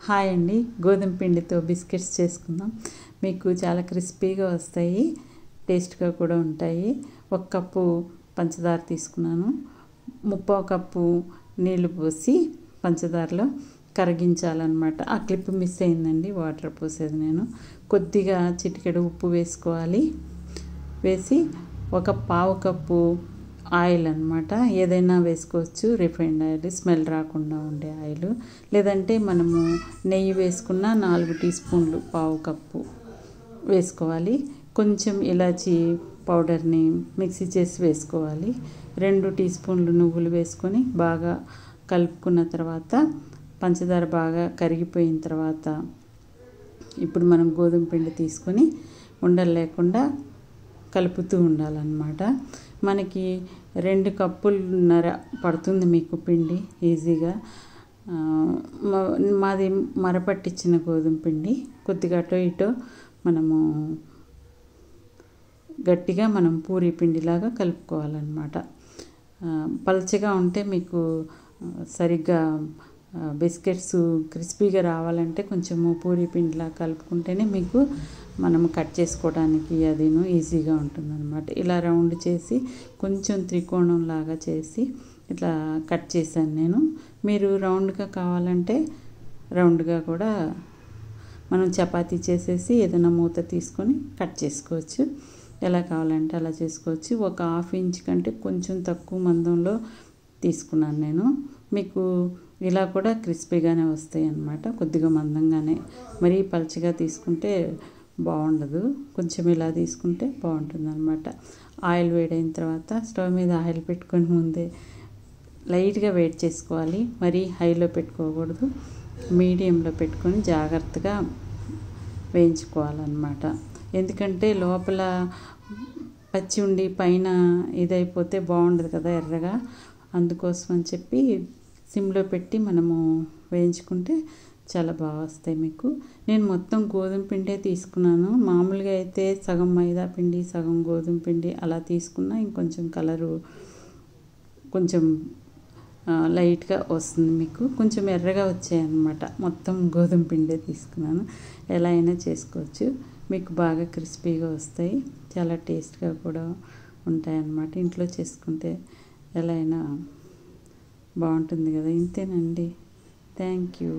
Hi అండి, గోధుమ పిండితో బిస్కెట్స్ చేసుకుందాం. మీకు చాలా క్రిస్పీగా వస్తాయి, టేస్ట్గా కూడా ఉంటాయి. 1 కప్పు పంచదార తీసుకున్నాను. 3/4 కప్పు నీళ్లు పోసి పంచదారలో కరిగించాలన్నమాట. ఆ క్లిప్ మిస్ అయిందండి, వాటర్ పోసేది నేను. కొద్దిగా చిటికెడు ఉప్పు వేసుకోవాలి. వేసి 1/4 కప్పు ఆయిల్ అన్నమాట. ఏదైనా వేసుకోవచ్చు, రిఫైండ్ ఆయిల్, స్మెల్ రాకుండా ఉండే ఆయిల్. లేదంటే మనము నెయ్యి వేసుకున్న 4 టీ స్పూన్లు 1/4 కప్పు వేసుకోవాలి. కొంచెం ఇలాచీ పౌడర్ని మిక్సీ చేసి వేసుకోవాలి. 2 టీ స్పూన్లు నువ్వులు వేసుకొని బాగా కలుపుకున్న తర్వాత, పంచదార బాగా కరిగిపోయిన తర్వాత, ఇప్పుడు మనం గోధుమ పిండి తీసుకొని ఉండలు లేకుండా కలుపుతూ ఉండాలన్నమాట. మనకి 2 కప్పులున్నర పడుతుంది మీకు పిండి ఈజీగా. మాది మరపట్టించిన గోధుమ పిండి. కొద్దిగా అటో ఇటో మనము గట్టిగా మనం పూరీ పిండిలాగా కలుపుకోవాలన్నమాట. పల్చగా ఉంటే మీకు సరిగ్గా బిస్కెట్స్ క్రిస్పీగా రావాలంటే కొంచెము పూరీ పిండిలా కలుపుకుంటేనే మీకు మనం కట్ చేసుకోవడానికి అదిను ఈజీగా ఉంటుందన్నమాట. ఇలా రౌండ్ చేసి కొంచెం త్రికోణం లాగా చేసి ఇట్లా కట్ చేశాను నేను. మీరు రౌండ్గా కావాలంటే రౌండ్గా కూడా మనం చపాతీ చేసేసి ఏదైనా మూత తీసుకొని కట్ చేసుకోవచ్చు. ఎలా కావాలంటే అలా చేసుకోవచ్చు. 1/2 ఇంచ్ కంటే కొంచెం తక్కువ మందంలో తీసుకున్నాను నేను. మీకు ఇలా కూడా క్రిస్పీగానే వస్తాయి అన్నమాట, కొద్దిగా మందంగానే. మరీ పల్చగా తీసుకుంటే బాగుండదు, కొంచెం ఇలా తీసుకుంటే బాగుంటుంది అన్నమాట. ఆయిల్ వేడైన తర్వాత స్టవ్ మీద ఆయిల్ పెట్టుకొని ముందే లైట్గా వేడి చేసుకోవాలి. మరీ హైలో పెట్టుకోకూడదు, మీడియంలో పెట్టుకొని జాగ్రత్తగా వేయించుకోవాలన్నమాట. ఎందుకంటే లోపల పచ్చి ఉండి పైన ఇదైపోతే బాగుండదు కదా ఎర్రగా. అందుకోసం అని చెప్పి సిమ్లో పెట్టి మనము వేయించుకుంటే చాలా బాగా వస్తాయి మీకు. నేను మొత్తం గోధుమ పిండే తీసుకున్నాను. మామూలుగా అయితే సగం మైదా పిండి సగం గోధుమ పిండి అలా తీసుకున్నా ఇంకొంచెం కలరు కొంచెం లైట్గా వస్తుంది మీకు. కొంచెం ఎర్రగా వచ్చాయన్నమాట. మొత్తం గోధుమ పిండే తీసుకున్నాను. ఎలా అయినా చేసుకోవచ్చు, మీకు బాగా క్రిస్పీగా వస్తాయి, చాలా టేస్ట్గా కూడా ఉంటాయి అన్నమాట. ఇంట్లో చేసుకుంటే ఎలా అయినా బాగుంటుంది కదా. ఇంతేనండి. Thank you.